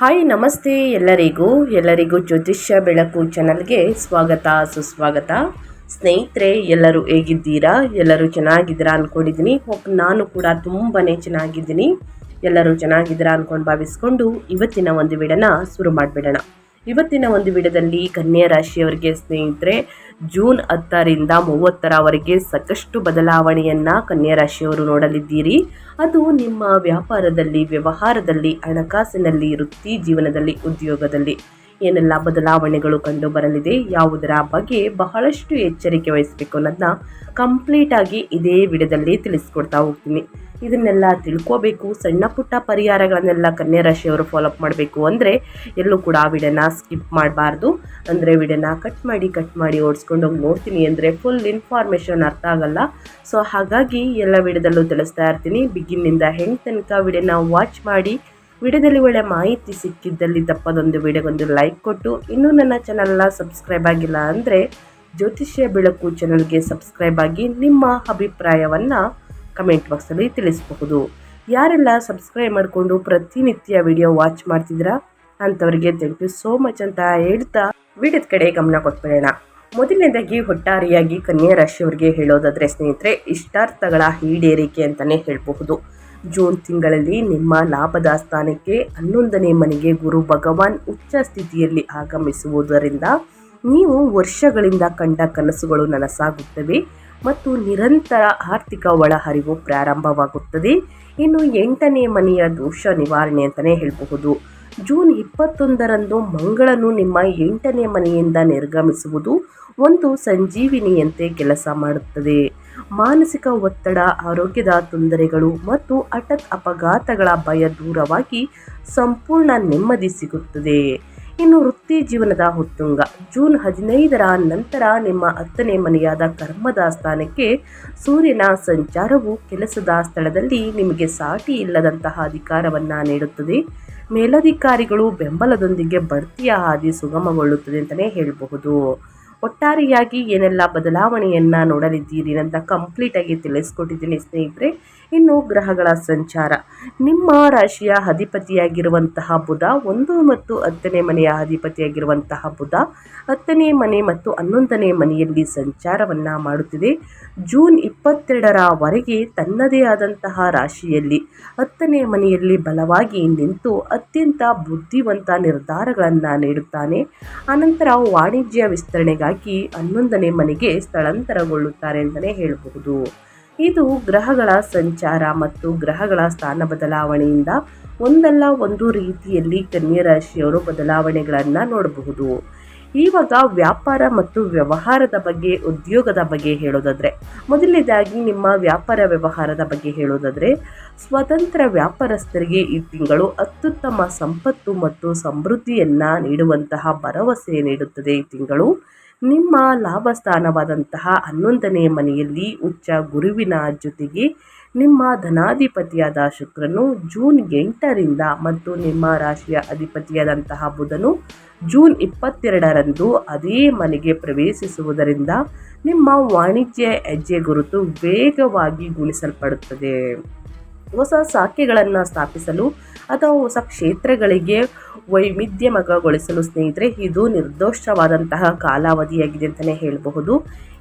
Hi ನಮಸ್ತೆ ಎಲ್ಲರಿಗೂ ಜ್ಯೋತಿಷ್ಯ ಬೆಳಕು ಚಾನಲ್ಗೆ ಸ್ವಾಗತ ಸುಸ್ವಾಗತ. ಸ್ನೇಹಿತರೆ, ಎಲ್ಲರೂ ಹೇಗಿದ್ದೀರಾ? ಎಲ್ಲರೂ ಚೆನ್ನಾಗಿದ್ದೀರಾ ಅಂದ್ಕೊಂಡಿದ್ದೀನಿ. ನಾನು ಕೂಡ ತುಂಬಾ ಚೆನ್ನಾಗಿದ್ದೀನಿ. ಎಲ್ಲರೂ ಚೆನ್ನಾಗಿದ್ದೀರಾ ಅಂದ್ಕೊಂಡು ಭಾವಿಸ್ಕೊಂಡು ಇವತ್ತಿನ ಒಂದು ವಿಡಿಯೋನ ಶುರು ಮಾಡಿಬಿಡೋಣ. ಇವತ್ತಿನ ಒಂದು ವಿಡಿಯೋದಲ್ಲಿ ಕನ್ಯಾ ರಾಶಿಯವರಿಗೆ ಸ್ನೇಹಿತರೆ ಜೂನ್ 10ರಿಂದ 30ರವರೆಗೆ ಸಾಕಷ್ಟು ಬದಲಾವಣೆಯನ್ನು ಕನ್ಯಾ ರಾಶಿಯವರು ನೋಡಲಿದ್ದೀರಿ. ಅದು ನಿಮ್ಮ ವ್ಯಾಪಾರದಲ್ಲಿ, ವ್ಯವಹಾರದಲ್ಲಿ, ಹಣಕಾಸಿನಲ್ಲಿ, ವೃತ್ತಿ ಜೀವನದಲ್ಲಿ, ಉದ್ಯೋಗದಲ್ಲಿ ಏನೆಲ್ಲ ಬದಲಾವಣೆಗಳು ಕಂಡು ಬರಲಿದೆ, ಯಾವುದರ ಬಗ್ಗೆ ಬಹಳಷ್ಟು ಎಚ್ಚರಿಕೆ ವಹಿಸಬೇಕು ಅನ್ನೋದನ್ನ ಕಂಪ್ಲೀಟಾಗಿ ಇದೇ ವಿಡಿಯೋದಲ್ಲಿ ತಿಳಿಸ್ಕೊಡ್ತಾ ಹೋಗ್ತೀನಿ. ಇದನ್ನೆಲ್ಲ ತಿಳ್ಕೋಬೇಕು, ಸಣ್ಣ ಪುಟ್ಟ ಪರಿಹಾರಗಳನ್ನೆಲ್ಲ ಕನ್ಯಾ ರಾಶಿಯವರು ಫಾಲೋಅಪ್ ಮಾಡಬೇಕು ಅಂದರೆ ಎಲ್ಲೂ ಕೂಡ ವಿಡಿಯೋನ ಸ್ಕಿಪ್ ಮಾಡಬಾರ್ದು. ಅಂದರೆ ವಿಡಿಯೋನ ಕಟ್ ಮಾಡಿ ಓಡಿಸ್ಕೊಂಡು ಹೋಗಿ ನೋಡ್ತೀನಿ ಅಂದರೆ ಫುಲ್ ಇನ್ಫಾರ್ಮೇಷನ್ ಅರ್ಥ ಆಗಲ್ಲ. ಸೊ ಹಾಗಾಗಿ ಎಲ್ಲ ವಿಡಿಯೋದಲ್ಲೂ ತಿಳಿಸ್ತಾ ಇರ್ತೀನಿ. ಬಿಗಿನ್ನಿಂದ ಹೆಂಗೆ ತನಕ ವಿಡಿಯೋನ ವಾಚ್ ಮಾಡಿ. ವಿಡಿಯೋದಲ್ಲಿ ಒಳ್ಳೆ ಮಾಹಿತಿ ಸಿಕ್ಕಿದ್ದಲ್ಲಿ ತಪ್ಪದೊಂದು ವಿಡಿಯೋಗೊಂದು ಲೈಕ್ ಕೊಟ್ಟು, ಇನ್ನೂ ನನ್ನ ಚಾನಲ್ನ ಸಬ್ಸ್ಕ್ರೈಬ್ ಆಗಿಲ್ಲ ಅಂದರೆ ಜ್ಯೋತಿಷ್ಯ ಬೆಳಕು ಚಾನಲ್ಗೆ ಸಬ್ಸ್ಕ್ರೈಬ್ ಆಗಿ ನಿಮ್ಮ ಅಭಿಪ್ರಾಯವನ್ನು ಕಮೆಂಟ್ ಬಾಕ್ಸಲ್ಲಿ ತಿಳಿಸಬಹುದು. ಯಾರೆಲ್ಲ ಸಬ್ಸ್ಕ್ರೈಬ್ ಮಾಡಿಕೊಂಡು ಪ್ರತಿನಿತ್ಯ ವಿಡಿಯೋ ವಾಚ್ ಮಾಡ್ತಿದ್ದೀರಾ ಅಂಥವ್ರಿಗೆ ಥ್ಯಾಂಕ್ ಯು ಸೋ ಮಚ್ ಅಂತ ಹೇಳ್ತಾ ವಿಡಿಯೋದ ಕಡೆ ಗಮನ ಕೊಟ್ಬಿಡೋಣ. ಮೊದಲನೇದಾಗಿ ಒಟ್ಟಾರೆಯಾಗಿ ಕನ್ಯಾ ರಾಶಿಯವರಿಗೆ ಹೇಳೋದಾದರೆ ಸ್ನೇಹಿತರೆ, ಇಷ್ಟಾರ್ಥಗಳ ಈಡೇರಿಕೆ ಅಂತಲೇ ಹೇಳಬಹುದು. ಜೂನ್ ತಿಂಗಳಲ್ಲಿ ನಿಮ್ಮ ಲಾಭದ ಸ್ಥಾನಕ್ಕೆ 11ನೇ ಮನೆಗೆ ಗುರು ಭಗವಾನ್ ಉಚ್ಚ ಸ್ಥಿತಿಯಲ್ಲಿ ಆಗಮಿಸುವುದರಿಂದ ನೀವು ವರ್ಷಗಳಿಂದ ಕಂಡ ಕನಸುಗಳು ನನಸಾಗುತ್ತವೆ ಮತ್ತು ನಿರಂತರ ಆರ್ಥಿಕ ಒಳಹರಿವು ಪ್ರಾರಂಭವಾಗುತ್ತದೆ. ಇನ್ನು 8ನೇ ಮನೆಯ ದೋಷ ನಿವಾರಣೆ ಅಂತಲೇ ಹೇಳಬಹುದು. ಜೂನ್ 21ರಂದು ಮಂಗಳನು ನಿಮ್ಮ 8ನೇ ಮನೆಯಿಂದ ನಿರ್ಗಮಿಸುವುದು ಒಂದು ಸಂಜೀವಿನಿಯಂತೆ ಕೆಲಸ ಮಾಡುತ್ತದೆ. ಮಾನಸಿಕ ಒತ್ತಡ, ಆರೋಗ್ಯದ ತೊಂದರೆಗಳು ಮತ್ತು ಹಠಾತ್ ಅಪಘಾತಗಳ ಭಯ ದೂರವಾಗಿ ಸಂಪೂರ್ಣ ನೆಮ್ಮದಿ ಸಿಗುತ್ತದೆ. ಇನ್ನು ವೃತ್ತಿ ಜೀವನದ ಉತ್ತುಂಗ. ಜೂನ್ 15ರ ನಂತರ ನಿಮ್ಮ 10ನೇ ಮನೆಯಾದ ಕರ್ಮದ ಸ್ಥಾನಕ್ಕೆ ಸೂರ್ಯನ ಸಂಚಾರವು ಕೆಲಸದ ಸ್ಥಳದಲ್ಲಿ ನಿಮಗೆ ಸಾಟಿ ಇಲ್ಲದಂತಹ ಅಧಿಕಾರವನ್ನು ನೀಡುತ್ತದೆ. ಮೇಲಧಿಕಾರಿಗಳು ಬೆಂಬಲದೊಂದಿಗೆ ಬಡ್ತಿಯ ಹಾದಿ ಸುಗಮಗೊಳ್ಳುತ್ತದೆ ಅಂತಲೇ ಹೇಳಬಹುದು. ಒಟ್ಟಾರೆಯಾಗಿ ಏನೆಲ್ಲ ಬದಲಾವಣೆಯನ್ನು ನೋಡಲಿದ್ದೀರಿ ಅಂತ ಕಂಪ್ಲೀಟಾಗಿ ತಿಳಿಸ್ಕೊಟ್ಟಿದ್ದೀನಿ ಸ್ನೇಹಿತರೆ. ಇನ್ನು ಗ್ರಹಗಳ ಸಂಚಾರ. ನಿಮ್ಮ ರಾಶಿಯ ಅಧಿಪತಿಯಾಗಿರುವಂತಹ ಬುಧ 1 ಮತ್ತು 10ನೇ ಮನೆಯ ಅಧಿಪತಿಯಾಗಿರುವಂತಹ ಬುಧ 10ನೇ ಮನೆ ಮತ್ತು 11ನೇ ಮನೆಯಲ್ಲಿ ಸಂಚಾರವನ್ನು ಮಾಡುತ್ತಿದೆ. ಜೂನ್ 22ರವರೆಗೆ ತನ್ನದೇ ಆದಂತಹ ರಾಶಿಯಲ್ಲಿ 10ನೇ ಮನೆಯಲ್ಲಿ ಬಲವಾಗಿ ನಿಂತು ಅತ್ಯಂತ ಬುದ್ಧಿವಂತ ನಿರ್ಧಾರಗಳನ್ನು ನೀಡುತ್ತಾನೆ. ಅನಂತರ ವಾಣಿಜ್ಯ ವಿಸ್ತರಣೆಗಾಗಿ 11ನೇ ಮನೆಗೆ ಸ್ಥಳಾಂತರಗೊಳ್ಳುತ್ತಾರೆ ಅಂತಲೇ ಹೇಳಬಹುದು. ಇದು ಗ್ರಹಗಳ ಸಂಚಾರ ಮತ್ತು ಗ್ರಹಗಳ ಸ್ಥಾನ ಬದಲಾವಣೆಯಿಂದ ಒಂದಲ್ಲ ಒಂದು ರೀತಿಯಲ್ಲಿ ಕನ್ಯಾ ರಾಶಿಯವರು ಬದಲಾವಣೆಗಳನ್ನು ನೋಡಬಹುದು. ಇವಾಗ ವ್ಯಾಪಾರ ಮತ್ತು ವ್ಯವಹಾರದ ಬಗ್ಗೆ, ಉದ್ಯೋಗದ ಬಗ್ಗೆ ಹೇಳೋದಾದರೆ, ಮೊದಲನೇದಾಗಿ ನಿಮ್ಮ ವ್ಯಾಪಾರ ವ್ಯವಹಾರದ ಬಗ್ಗೆ ಹೇಳೋದಾದರೆ, ಸ್ವತಂತ್ರ ವ್ಯಾಪಾರಸ್ಥರಿಗೆ ಈ ತಿಂಗಳು ಅತ್ಯುತ್ತಮ ಸಂಪತ್ತು ಮತ್ತು ಸಮೃದ್ಧಿಯನ್ನು ನೀಡುವಂತಹ ಭರವಸೆ ನೀಡುತ್ತದೆ. ಈ ತಿಂಗಳು ನಿಮ್ಮ ಲಾಭ ಸ್ಥಾನವಾದಂತಹ 11ನೇ ಮನೆಯಲ್ಲಿ ಉಚ್ಚ ಗುರುವಿನ ಜೊತೆಗೆ ನಿಮ್ಮ ಧನಾಧಿಪತಿಯಾದ ಶುಕ್ರನು ಜೂನ್ 8ರಿಂದ ಮತ್ತು ನಿಮ್ಮ ರಾಶಿಯ ಅಧಿಪತಿಯಾದಂತಹ ಬುಧನು ಜೂನ್ 22ರಂದು ಅದೇ ಮನೆಗೆ ಪ್ರವೇಶಿಸುವುದರಿಂದ ನಿಮ್ಮ ವಾಣಿಜ್ಯ ಹೆಜ್ಜೆ ಗುರುತು ವೇಗವಾಗಿ ಗುಣಿಸಲ್ಪಡುತ್ತದೆ. ಹೊಸ ಶಾಖೆಗಳನ್ನು ಸ್ಥಾಪಿಸಲು ಅಥವಾ ಹೊಸ ಕ್ಷೇತ್ರಗಳಿಗೆ ವೈವಿಧ್ಯಮಯಗೊಳಿಸಲು ಸ್ನೇಹಿತರೆ ಇದು ನಿರ್ದೋಷವಾದಂತಹ ಕಾಲಾವಧಿಯಾಗಿದೆ ಅಂತಲೇ ಹೇಳಬಹುದು.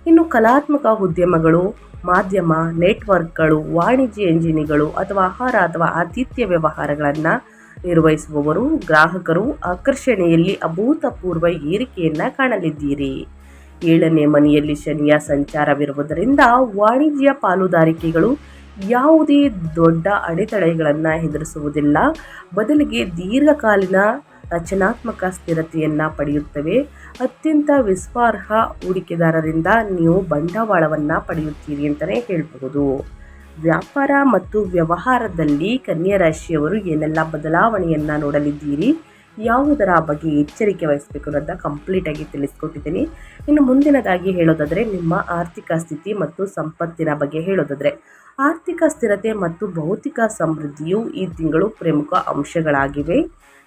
ಇನ್ನು ಕಲಾತ್ಮಕ ಉದ್ಯಮಗಳು, ಮಾಧ್ಯಮ, ನೆಟ್ವರ್ಕ್ಗಳು, ವಾಣಿಜ್ಯ ಎಂಜಿನಿಗಳು ಅಥವಾ ಆಹಾರ ಅಥವಾ ಆತಿಥ್ಯ ವ್ಯವಹಾರಗಳನ್ನು ನಿರ್ವಹಿಸುವವರು, ಗ್ರಾಹಕರು ಆಕರ್ಷಣೆಯಲ್ಲಿ ಅಭೂತಪೂರ್ವ ಏರಿಕೆಯನ್ನು ಕಾಣಲಿದ್ದೀರಿ. 7ನೇ ಮನೆಯಲ್ಲಿ ಶನಿಯ ಸಂಚಾರವಿರುವುದರಿಂದ ವಾಣಿಜ್ಯ ಪಾಲುದಾರಿಕೆಗಳು ಯಾವುದೇ ದೊಡ್ಡ ಅಡೆತಡೆಗಳನ್ನು ಎದುರಿಸುವುದಿಲ್ಲ, ಬದಲಿಗೆ ದೀರ್ಘಕಾಲೀನ ರಚನಾತ್ಮಕ ಸ್ಥಿರತೆಯನ್ನು ಪಡೆಯುತ್ತವೆ. ಅತ್ಯಂತ ವಿಶ್ವಾಸಾರ್ಹ ಹೂಡಿಕೆದಾರರಿಂದ ನೀವು ಬಂಡವಾಳವನ್ನು ಪಡೆಯುತ್ತೀರಿ ಅಂತಲೇ ಹೇಳಬಹುದು. ವ್ಯಾಪಾರ ಮತ್ತು ವ್ಯವಹಾರದಲ್ಲಿ ಕನ್ಯಾ ರಾಶಿಯವರು ಏನೆಲ್ಲ ಬದಲಾವಣೆಯನ್ನು ನೋಡಲಿದ್ದೀರಿ, ಯಾವುದರ ಬಗ್ಗೆ ಎಚ್ಚರಿಕೆ ವಹಿಸಬೇಕು ಅನ್ನೋದನ್ನ ಕಂಪ್ಲೀಟಾಗಿ ತಿಳಿಸ್ಕೊಟ್ಟಿದ್ದೀನಿ. ಇನ್ನು ಮುಂದಿನದಾಗಿ ಹೇಳೋದಾದರೆ, ನಿಮ್ಮ ಆರ್ಥಿಕ ಸ್ಥಿತಿ ಮತ್ತು ಸಂಪತ್ತಿನ ಬಗ್ಗೆ ಹೇಳೋದಾದರೆ, ಆರ್ಥಿಕ ಸ್ಥಿರತೆ ಮತ್ತು ಭೌತಿಕ ಸಮೃದ್ಧಿಯು ಈ ತಿಂಗಳು ಪ್ರಮುಖ ಅಂಶಗಳಾಗಿವೆ.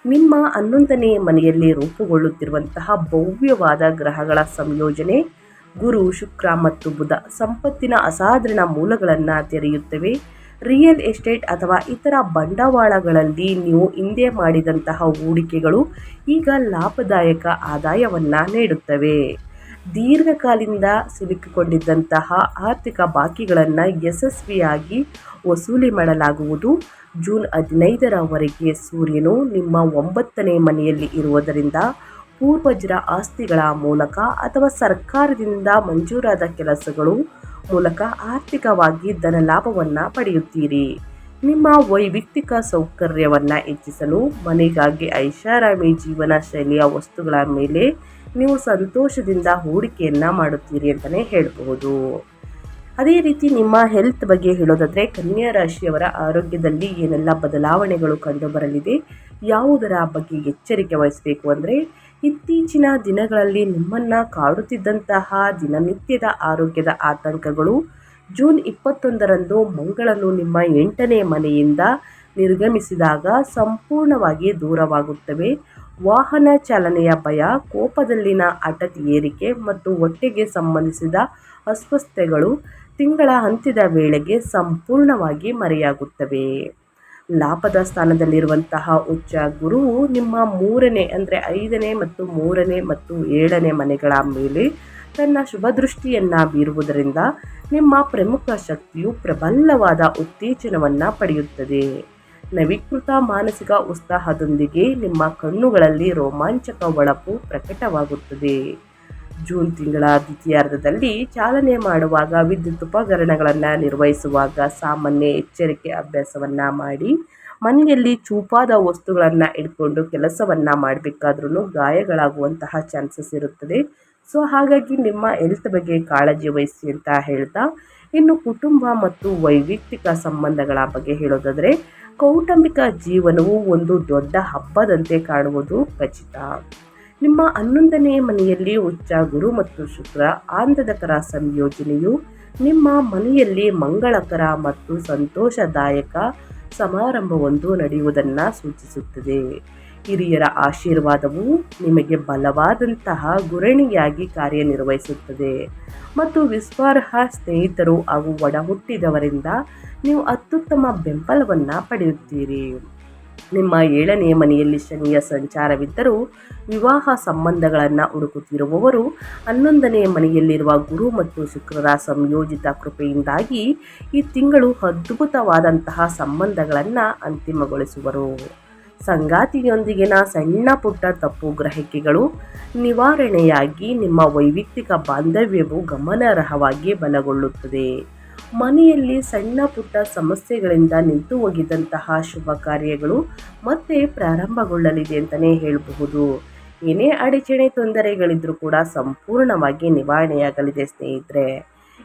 ನಿಮ್ಮ 11ನೇ ಮನೆಯಲ್ಲಿ ರೂಪುಗೊಳ್ಳುತ್ತಿರುವಂತಹ ಭವ್ಯವಾದ ಗ್ರಹಗಳ ಸಂಯೋಜನೆ ಗುರು, ಶುಕ್ರ ಮತ್ತು ಬುಧ ಸಂಪತ್ತಿನ ಅಸಾಧಾರಣ ಮೂಲಗಳನ್ನು ತೆರೆಯುತ್ತವೆ. ರಿಯಲ್ ಎಸ್ಟೇಟ್ ಅಥವಾ ಇತರ ಬಂಡವಾಳಗಳಲ್ಲಿ ನೀವು ಹಿಂದೆ ಮಾಡಿದಂತಹ ಹೂಡಿಕೆಗಳು ಈಗ ಲಾಭದಾಯಕ ಆದಾಯವನ್ನು ನೀಡುತ್ತವೆ. ದೀರ್ಘಕಾಲದಿಂದ ಸಿಲುಕಿಕೊಂಡಿದ್ದಂತಹ ಆರ್ಥಿಕ ಬಾಕಿಗಳನ್ನು ಯಶಸ್ವಿಯಾಗಿ ವಸೂಲಿ ಮಾಡಲಾಗುವುದು. ಜೂನ್ 15ರವರೆಗೆ ಸೂರ್ಯನು ನಿಮ್ಮ 9ನೇ ಮನೆಯಲ್ಲಿ ಇರುವುದರಿಂದ ಪೂರ್ವಜರ ಆಸ್ತಿಗಳ ಮೂಲಕ ಅಥವಾ ಸರ್ಕಾರದಿಂದ ಮಂಜೂರಾದ ಕೆಲಸಗಳು ಮೂಲಕ ಆರ್ಥಿಕವಾಗಿ ಧನಲಾಭವನ್ನು ಪಡೆಯುತ್ತೀರಿ. ನಿಮ್ಮ ವೈಯಕ್ತಿಕ ಸೌಕರ್ಯವನ್ನು ಹೆಚ್ಚಿಸಲು ಮನೆಗಾಗಿ ಐಷಾರಾಮಿ ಜೀವನ ಶೈಲಿಯ ವಸ್ತುಗಳ ಮೇಲೆ ನೀವು ಸಂತೋಷದಿಂದ ಹೂಡಿಕೆಯನ್ನು ಮಾಡುತ್ತೀರಿ ಅಂತಲೇ ಹೇಳಬಹುದು. ಅದೇ ರೀತಿ ನಿಮ್ಮ ಹೆಲ್ತ್ ಬಗ್ಗೆ ಹೇಳೋದಾದರೆ ಕನ್ಯಾ ರಾಶಿಯವರ ಆರೋಗ್ಯದಲ್ಲಿ ಏನೆಲ್ಲ ಬದಲಾವಣೆಗಳು ಕಂಡುಬರಲಿದೆ, ಯಾವುದರ ಬಗ್ಗೆ ಎಚ್ಚರಿಕೆ ವಹಿಸಬೇಕು ಅಂದರೆ, ಇತ್ತೀಚಿನ ದಿನಗಳಲ್ಲಿ ನಿಮ್ಮನ್ನು ಕಾಡುತ್ತಿದ್ದಂತಹ ದಿನನಿತ್ಯದ ಆರೋಗ್ಯದ ಆತಂಕಗಳು ಜೂನ್ 21ರಂದು ಮಂಗಳನು ನಿಮ್ಮ 8ನೇ ಮನೆಯಿಂದ ನಿರ್ಗಮಿಸಿದಾಗ ಸಂಪೂರ್ಣವಾಗಿ ದೂರವಾಗುತ್ತವೆ. ವಾಹನ ಚಾಲನೆಯ ಭಯ, ಕೋಪದಲ್ಲಿನ ಹಠಾತ್ ಏರಿಕೆ ಮತ್ತು ಹೊಟ್ಟೆಗೆ ಸಂಬಂಧಿಸಿದ ಅಸ್ವಸ್ಥತೆಗಳು ತಿಂಗಳ ಅಂತ್ಯದ ವೇಳೆಗೆ ಸಂಪೂರ್ಣವಾಗಿ ಮರೆಯಾಗುತ್ತವೆ. ಲಾಭದ ಸ್ಥಾನದಲ್ಲಿರುವಂತಹ ಉಚ್ಚ ಗುರುವು ನಿಮ್ಮ 3ನೇ ಅಂದರೆ 5ನೇ ಮತ್ತು 3ನೇ ಮತ್ತು 7ನೇ ಮನೆಗಳ ಮೇಲೆ ತನ್ನ ಶುಭ ದೃಷ್ಟಿಯನ್ನು ಬೀರುವುದರಿಂದ ನಿಮ್ಮ ಪ್ರಮುಖ ಶಕ್ತಿಯು ಪ್ರಬಲವಾದ ಉತ್ತೇಜನವನ್ನು ಪಡೆಯುತ್ತದೆ. ನವೀಕೃತ ಮಾನಸಿಕ ಉತ್ಸಾಹದೊಂದಿಗೆ ನಿಮ್ಮ ಕಣ್ಣುಗಳಲ್ಲಿ ರೋಮಾಂಚಕ ಹೊಳಪು ಪ್ರಕಟವಾಗುತ್ತದೆ. ಜೂನ್ ತಿಂಗಳ ದ್ವಿತೀಯಾರ್ಧದಲ್ಲಿ ಚಾಲನೆ ಮಾಡುವಾಗ, ವಿದ್ಯುತ್ ಉಪಕರಣಗಳನ್ನು ನಿರ್ವಹಿಸುವಾಗ ಸಾಮಾನ್ಯ ಎಚ್ಚರಿಕೆ ಅಭ್ಯಾಸವನ್ನು ಮಾಡಿ. ಮನೆಯಲ್ಲಿ ಚೂಪಾದ ವಸ್ತುಗಳನ್ನು ಇಟ್ಕೊಂಡು ಕೆಲಸವನ್ನು ಮಾಡಬೇಕಾದ್ರೂ ಗಾಯಗಳಾಗುವಂತಹ ಚಾನ್ಸಸ್ ಇರುತ್ತದೆ. ಸೊ ಹಾಗಾಗಿ ನಿಮ್ಮ ಹೆಲ್ತ್ ಬಗ್ಗೆ ಕಾಳಜಿ ವಹಿಸಿ ಅಂತ ಹೇಳ್ತಾ, ಇನ್ನು ಕುಟುಂಬ ಮತ್ತು ವೈಯಕ್ತಿಕ ಸಂಬಂಧಗಳ ಬಗ್ಗೆ ಹೇಳೋದಾದರೆ, ಕೌಟುಂಬಿಕ ಜೀವನವು ಒಂದು ದೊಡ್ಡ ಹಬ್ಬದಂತೆ ಕಾಣುವುದು ಖಚಿತ. ನಿಮ್ಮ 11ನೇ ಮನೆಯಲ್ಲಿ ಉಚ್ಚ ಗುರು ಮತ್ತು ಶುಕ್ರ ಆನಂದಕರ ಸಂಯೋಜನೆಯು ನಿಮ್ಮ ಮನೆಯಲ್ಲಿ ಮಂಗಳಕರ ಮತ್ತು ಸಂತೋಷದಾಯಕ ಸಮಾರಂಭವೊಂದು ನಡೆಯುವುದನ್ನು ಸೂಚಿಸುತ್ತದೆ. ಹಿರಿಯರ ಆಶೀರ್ವಾದವು ನಿಮಗೆ ಬಲವಾದಂತಹ ಗುರಾಣಿಯಾಗಿ ಕಾರ್ಯನಿರ್ವಹಿಸುತ್ತದೆ ಮತ್ತು ವಿಶ್ವಾಸಾರ್ಹ ಸ್ನೇಹಿತರು ಹಾಗೂ ಒಡ ಹುಟ್ಟಿದವರಿಂದ ನೀವು ಅತ್ಯುತ್ತಮ ಬೆಂಬಲವನ್ನು ಪಡೆಯುತ್ತೀರಿ. ನಿಮ್ಮ 7ನೇ ಮನೆಯಲ್ಲಿ ಶನಿಯ ಸಂಚಾರವಿದ್ದರೂ ವಿವಾಹ ಸಂಬಂಧಗಳನ್ನು ಹುಡುಕುತ್ತಿರುವವರು 11ನೇ ಮನೆಯಲ್ಲಿರುವ ಗುರು ಮತ್ತು ಶುಕ್ರರ ಸಂಯೋಜಿತ ಕೃಪೆಯಿಂದಾಗಿ ಈ ತಿಂಗಳು ಅದ್ಭುತವಾದಂತಹ ಸಂಬಂಧಗಳನ್ನು ಅಂತಿಮಗೊಳಿಸುವರು. ಸಂಗಾತಿಯೊಂದಿಗಿನ ಸಣ್ಣ ಪುಟ್ಟ ತಪ್ಪು ಗ್ರಹಿಕೆಗಳು ನಿವಾರಣೆಯಾಗಿ ನಿಮ್ಮ ವೈಯಕ್ತಿಕ ಬಾಂಧವ್ಯವು ಗಮನಾರ್ಹವಾಗಿ ಬಲಗೊಳ್ಳುತ್ತದೆ. ಮನೆಯಲ್ಲಿ ಸಣ್ಣ ಪುಟ್ಟ ಸಮಸ್ಯೆಗಳಿಂದ ನಿಂತು ಹೋಗಿದ್ದಂತಹ ಶುಭ ಕಾರ್ಯಗಳು ಮತ್ತೆ ಪ್ರಾರಂಭಗೊಳ್ಳಲಿದೆ ಅಂತಲೇ ಹೇಳಬಹುದು. ಏನೇ ಅಡಚಣೆ ತೊಂದರೆಗಳಿದ್ರೂ ಕೂಡ ಸಂಪೂರ್ಣವಾಗಿ ನಿವಾರಣೆಯಾಗಲಿದೆ ಸ್ನೇಹಿತರೆ.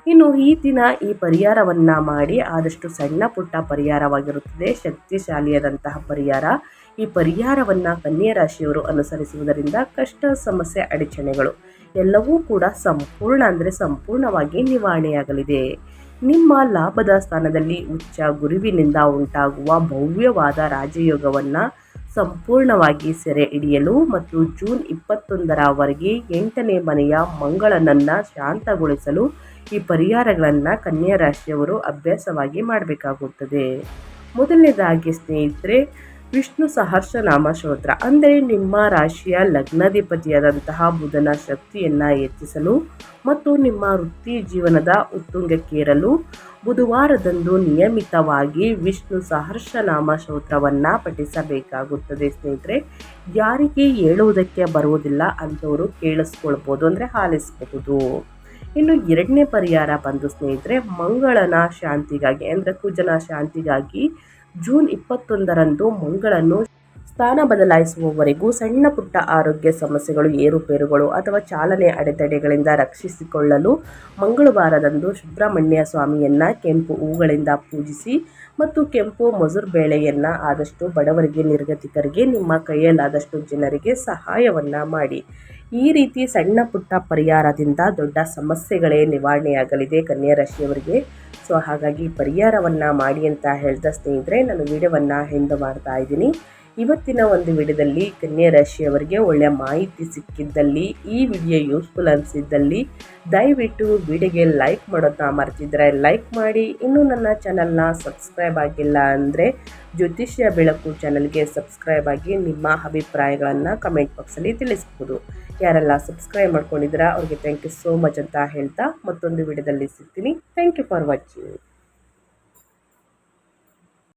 ಇನ್ನು ಈ ದಿನ ಈ ಪರಿಹಾರವನ್ನು ಮಾಡಿ, ಆದಷ್ಟು ಸಣ್ಣ ಪುಟ್ಟ ಪರಿಹಾರವಾಗಿರುತ್ತದೆ, ಶಕ್ತಿಶಾಲಿಯಾದಂತಹ ಪರಿಹಾರ. ಈ ಪರಿಹಾರವನ್ನು ಕನ್ಯಾ ರಾಶಿಯವರು ಅನುಸರಿಸುವುದರಿಂದ ಕಷ್ಟ, ಸಮಸ್ಯೆ, ಅಡಚಣೆಗಳು ಎಲ್ಲವೂ ಕೂಡ ಸಂಪೂರ್ಣವಾಗಿ ನಿವಾರಣೆಯಾಗಲಿದೆ. ನಿಮ್ಮ ಲಾಭದ ಸ್ಥಾನದಲ್ಲಿ ಉಚ್ಚ ಗುರುವಿನಿಂದ ಉಂಟಾಗುವ ಭವ್ಯವಾದ ರಾಜಯೋಗವನ್ನು ಸಂಪೂರ್ಣವಾಗಿ ಸೆರೆ ಹಿಡಿಯಲು ಮತ್ತು ಜೂನ್ 21ರವರೆಗೆ 8ನೇ ಮನೆಯ ಮಂಗಳನನ್ನು ಶಾಂತಗೊಳಿಸಲು ಈ ಪರಿಹಾರಗಳನ್ನು ಕನ್ಯಾ ರಾಶಿಯವರು ಅಭ್ಯಾಸವಾಗಿ ಮಾಡಬೇಕಾಗುತ್ತದೆ. ಮೊದಲನೇದಾಗಿ ಸ್ನೇಹಿತರೆ, ವಿಷ್ಣು ಸಹಸ್ರನಾಮ ಸ್ತೋತ್ರ ಅಂದರೆ ನಿಮ್ಮ ರಾಶಿಯ ಲಗ್ನಾಧಿಪತಿಯಾದಂತಹ ಬುಧನ ಶಕ್ತಿಯನ್ನು ಹೆಚ್ಚಿಸಲು ಮತ್ತು ನಿಮ್ಮ ವೃತ್ತಿ ಜೀವನದ ಉತ್ತುಂಗಕ್ಕೇರಲು ಬುಧವಾರದಂದು ನಿಯಮಿತವಾಗಿ ವಿಷ್ಣು ಸಹಸ್ರನಾಮ ಸ್ತೋತ್ರವನ್ನು ಪಠಿಸಬೇಕಾಗುತ್ತದೆ ಸ್ನೇಹಿತರೆ. ಯಾರಿಗೆ ಹೇಳುವುದಕ್ಕೆ ಬರುವುದಿಲ್ಲ ಅಂಥವರು ಕೇಳಿಸ್ಕೊಳ್ಬೋದು, ಅಂದರೆ ಆಲಿಸಬಹುದು. ಇನ್ನು 2ನೇ ಪರಿಹಾರ ಬಂದು ಸ್ನೇಹಿತರೆ, ಮಂಗಳನ ಶಾಂತಿಗಾಗಿ ಅಂದರೆ ಕುಜನ ಶಾಂತಿಗಾಗಿ ಜೂನ್ 21ರಂದು ಮಂಗಳನು ಸ್ಥಾನ ಬದಲಾಯಿಸುವವರೆಗೂ ಸಣ್ಣ ಪುಟ್ಟ ಆರೋಗ್ಯ ಸಮಸ್ಯೆಗಳು, ಏರುಪೇರುಗಳು ಅಥವಾ ಚಾಲನೆ ಅಡೆತಡೆಗಳಿಂದ ರಕ್ಷಿಸಿಕೊಳ್ಳಲು ಮಂಗಳವಾರದಂದು ಸುಬ್ರಹ್ಮಣ್ಯ ಸ್ವಾಮಿಯನ್ನು ಕೆಂಪು ಹೂಗಳಿಂದ ಪೂಜಿಸಿ ಮತ್ತು ಕೆಂಪು ಮಸೂರ್ ಬೇಳೆಯನ್ನು ಆದಷ್ಟು ಬಡವರಿಗೆ, ನಿರ್ಗತಿಕರಿಗೆ, ನಿಮ್ಮ ಕೈಯಲ್ಲಾದಷ್ಟು ಜನರಿಗೆ ಸಹಾಯವನ್ನು ಮಾಡಿ. ಈ ರೀತಿ ಸಣ್ಣ ಪುಟ್ಟ ಪರಿಹಾರದಿಂದ ದೊಡ್ಡ ಸಮಸ್ಯೆಗಳೇ ನಿವಾರಣೆಯಾಗಲಿದೆ ಕನ್ಯಾ ರಾಶಿಯವರಿಗೆ. ಸೊ ಹಾಗಾಗಿ ಪರಿಹಾರವನ್ನು ಮಾಡಿ ಅಂತ ಹೇಳ್ತಾ ಸ್ನೇಹಿತರೆ, ನಾನು ವಿಡಿಯೋವನ್ನು ಎಂಡ್ ಮಾಡ್ತಾ ಇದ್ದೀನಿ. ಇವತ್ತಿನ ಒಂದು ವಿಡಿಯೋದಲ್ಲಿ ಕನ್ಯಾ ರಾಶಿಯವರಿಗೆ ಒಳ್ಳೆಯ ಮಾಹಿತಿ ಸಿಕ್ಕಿದ್ದಲ್ಲಿ, ಈ ವಿಡಿಯೋ ಯೂಸ್ಫುಲ್ ಅನಿಸಿದ್ದಲ್ಲಿ ದಯವಿಟ್ಟು ವಿಡಿಯೋಗೆ ಲೈಕ್ ಮಾಡೋದನ್ನ ಮರ್ತಿದ್ರೆ ಲೈಕ್ ಮಾಡಿ. ಇನ್ನೂ ನನ್ನ ಚಾನಲ್ನ ಸಬ್ಸ್ಕ್ರೈಬ್ ಆಗಿಲ್ಲ ಅಂದರೆ ಜ್ಯೋತಿಷ್ಯ ಬೆಳಕು ಚಾನಲ್ಗೆ ಸಬ್ಸ್ಕ್ರೈಬ್ ಆಗಿ ನಿಮ್ಮ ಅಭಿಪ್ರಾಯಗಳನ್ನು ಕಮೆಂಟ್ ಬಾಕ್ಸಲ್ಲಿ ತಿಳಿಸ್ಬೋದು. ಯಾರೆಲ್ಲ ಸಬ್ಸ್ಕ್ರೈಬ್ ಮಾಡ್ಕೊಂಡಿದ್ದೀರಾ ಅವ್ರಿಗೆ ಥ್ಯಾಂಕ್ ಯು ಸೋ ಮಚ್ ಅಂತ ಹೇಳ್ತಾ ಮತ್ತೊಂದು ವಿಡಿಯೋದಲ್ಲಿ ಸಿಗ್ತೀನಿ. Thank you for watching.